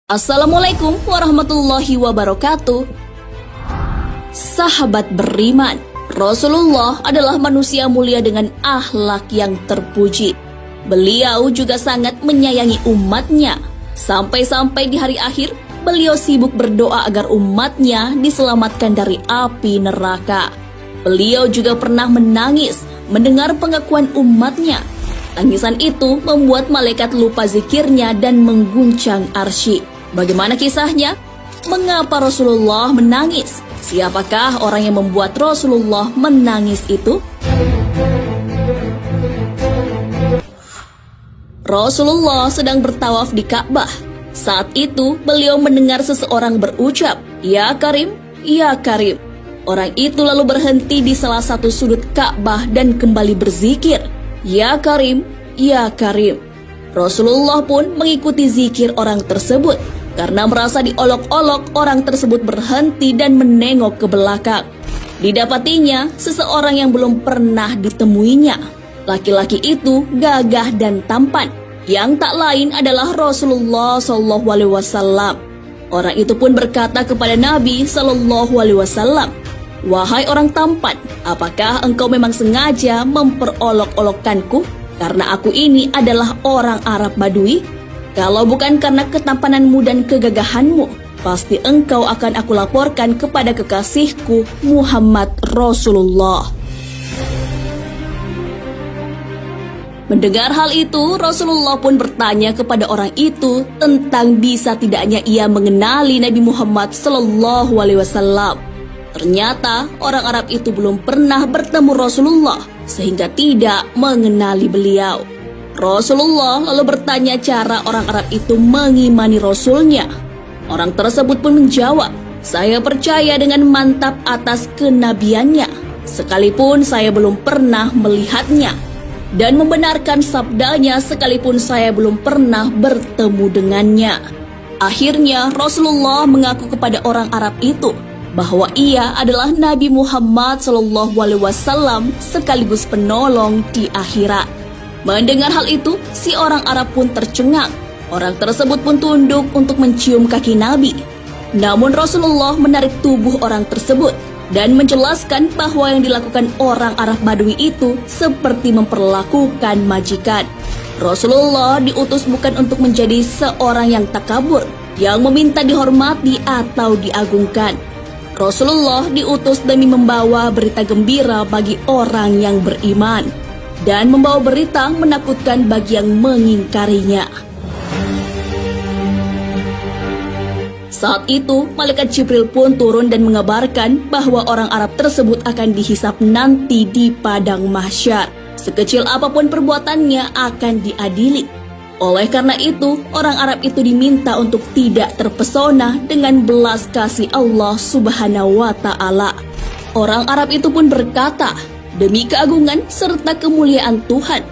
Assalamualaikum warahmatullahi wabarakatuh. Sahabat beriman, Rasulullah adalah manusia mulia dengan akhlak yang terpuji. Beliau juga sangat menyayangi umatnya. Sampai-sampai di hari akhir, beliau sibuk berdoa agar umatnya diselamatkan dari api neraka. Beliau juga pernah menangis mendengar pengakuan umatnya. Tangisan itu membuat malaikat lupa zikirnya dan mengguncang arsy. Bagaimana kisahnya? Mengapa Rasulullah menangis? Siapakah orang yang membuat Rasulullah menangis itu? Rasulullah sedang bertawaf di Ka'bah. Saat itu beliau mendengar seseorang berucap, "Ya Karim, ya Karim." Orang itu lalu berhenti di salah satu sudut Ka'bah dan kembali berzikir, "Ya Karim, ya Karim." Rasulullah pun mengikuti zikir orang tersebut. Karena merasa diolok-olok, orang tersebut berhenti dan menengok ke belakang. Didapatinya seseorang yang belum pernah ditemuinya. Laki-laki itu gagah dan tampan, yang tak lain adalah Rasulullah SAW. Orang itu pun berkata kepada Nabi SAW, "Wahai orang tampan, apakah engkau memang sengaja memperolok-olokkanku? Karena aku ini adalah orang Arab Badui. Kalau bukan karena ketampananmu dan kegagahanmu, pasti engkau akan aku laporkan kepada kekasihku Muhammad Rasulullah." Mendengar hal itu, Rasulullah pun bertanya kepada orang itu tentang bisa tidaknya ia mengenali Nabi Muhammad SAW. Ternyata orang Arab itu belum pernah bertemu Rasulullah sehingga tidak mengenali beliau. Rasulullah lalu bertanya cara orang Arab itu mengimani Rasulnya. Orang tersebut pun menjawab, "Saya percaya dengan mantap atas kenabiannya, sekalipun saya belum pernah melihatnya, dan membenarkan sabdanya sekalipun saya belum pernah bertemu dengannya." Akhirnya Rasulullah mengaku kepada orang Arab itu bahwa ia adalah Nabi Muhammad SAW sekaligus penolong di akhirat. Mendengar hal itu, si orang Arab pun tercengang. Orang tersebut pun tunduk untuk mencium kaki Nabi. Namun Rasulullah menarik tubuh orang tersebut dan menjelaskan bahwa yang dilakukan orang Arab Badui itu seperti memperlakukan majikan. Rasulullah diutus bukan untuk menjadi seorang yang takabur, yang meminta dihormati atau diagungkan. Rasulullah diutus demi membawa berita gembira bagi orang yang beriman dan membawa berita menakutkan bagi yang mengingkarinya. Saat itu, malaikat Jibril pun turun dan mengabarkan bahwa orang Arab tersebut akan dihisap nanti di padang mahsyar. Sekecil apapun perbuatannya akan diadili. Oleh karena itu, orang Arab itu diminta untuk tidak terpesona dengan belas kasih Allah Subhanahu wa Ta'ala. Orang Arab itu pun berkata, "Demi keagungan serta kemuliaan Tuhan,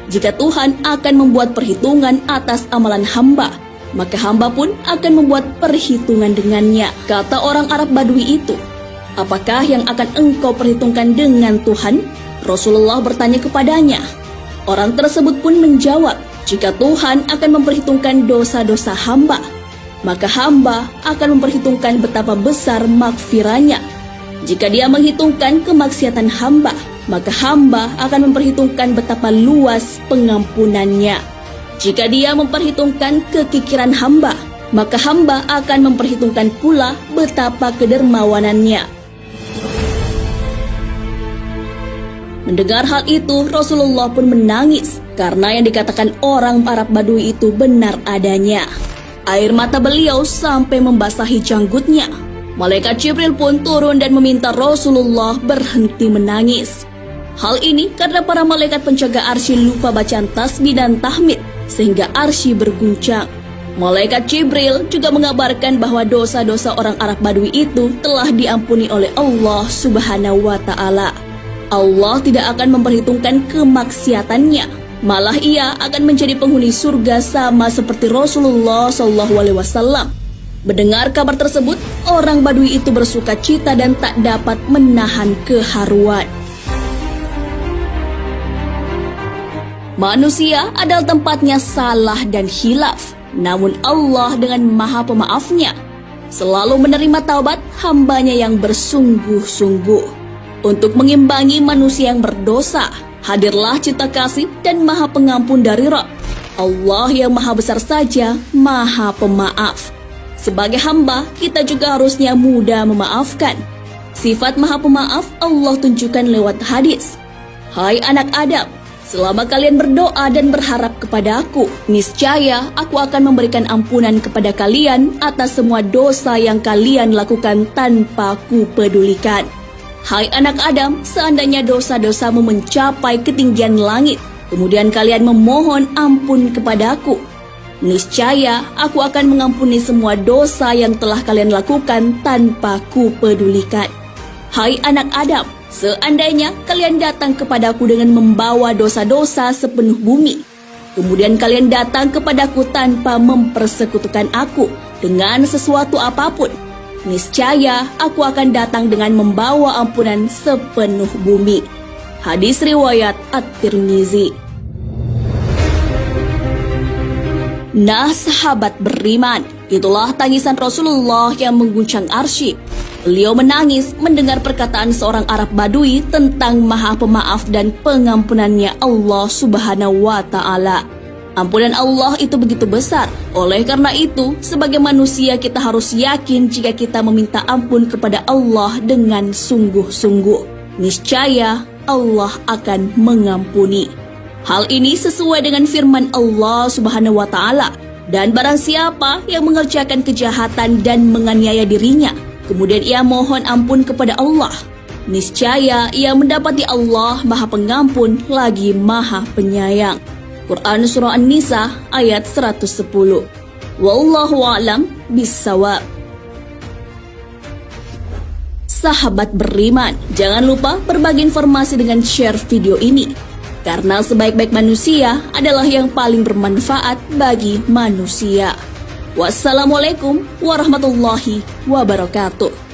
jika Tuhan akan membuat perhitungan atas amalan hamba, maka hamba pun akan membuat perhitungan dengannya." Kata orang Arab Badui itu, "Apakah yang akan engkau perhitungkan dengan Tuhan?" Rasulullah bertanya kepadanya. Orang tersebut pun menjawab, "Jika Tuhan akan memperhitungkan dosa-dosa hamba, maka hamba akan memperhitungkan betapa besar maghfirahnya. Jika dia menghitungkan kemaksiatan hamba, maka hamba akan memperhitungkan betapa luas pengampunannya. Jika dia memperhitungkan kekikiran hamba, maka hamba akan memperhitungkan pula betapa kedermawanannya." Mendengar hal itu, Rasulullah pun menangis karena yang dikatakan orang Arab Badui itu benar adanya. Air mata beliau sampai membasahi janggutnya. Malaikat Jibril pun turun dan meminta Rasulullah berhenti menangis. Hal ini karena para malaikat penjaga arsy lupa bacaan tasbih dan tahmid sehingga arsy berguncang. Malaikat Jibril juga mengabarkan bahwa dosa-dosa orang Arab Badui itu telah diampuni oleh Allah Subhanahu wa Ta'ala. Allah tidak akan memperhitungkan kemaksiatannya, malah ia akan menjadi penghuni surga sama seperti Rasulullah SAW. Mendengar kabar tersebut, orang Badui itu bersuka cita dan tak dapat menahan keharuan. Manusia adalah tempatnya salah dan khilaf. namun Allah dengan Maha Pemaafnya selalu menerima taubat hambanya yang bersungguh-sungguh. Untuk mengimbangi manusia yang berdosa, hadirlah cinta kasih dan Maha Pengampun dari Rabb. Allah yang Maha Besar saja, Maha Pemaaf. Sebagai hamba, kita juga harusnya mudah memaafkan. Sifat Maha Pemaaf Allah tunjukkan lewat hadis. Hai anak Adam, selama kalian berdoa dan berharap kepada Aku, niscaya Aku akan memberikan ampunan kepada kalian atas semua dosa yang kalian lakukan tanpa Ku pedulikan. Hai anak Adam, seandainya dosa-dosamu mencapai ketinggian langit, kemudian kalian memohon ampun kepada-Ku, niscaya Aku akan mengampuni semua dosa yang telah kalian lakukan tanpa Ku pedulikan. Hai anak Adam, seandainya kalian datang kepada-Ku dengan membawa dosa-dosa sepenuh bumi, kemudian kalian datang kepada-Ku tanpa mempersekutukan Aku dengan sesuatu apapun, niscaya Aku akan datang dengan membawa ampunan sepenuh bumi. Hadis riwayat At-Tirmizi. Nah sahabat beriman, itulah tangisan Rasulullah yang mengguncang arsy. Beliau menangis mendengar perkataan seorang Arab Badui tentang Maha Pemaaf dan pengampunannya Allah Subhanahu wa Ta'ala. Ampunan Allah itu begitu besar. Oleh karena itu, sebagai manusia kita harus yakin jika kita meminta ampun kepada Allah dengan sungguh-sungguh, niscaya Allah akan mengampuni. Hal ini sesuai dengan firman Allah Subhanahu wa Ta'ala. Dan barang siapa yang mengerjakan kejahatan dan menganiaya dirinya, kemudian ia mohon ampun kepada Allah, niscaya ia mendapati Allah Maha Pengampun lagi Maha Penyayang. Quran Surah An-Nisa ayat 110. Wallahu a'lam bissawab. Sahabat beriman, jangan lupa berbagi informasi dengan share video ini, karena sebaik-baik manusia adalah yang paling bermanfaat bagi manusia. Wassalamualaikum warahmatullahi wabarakatuh.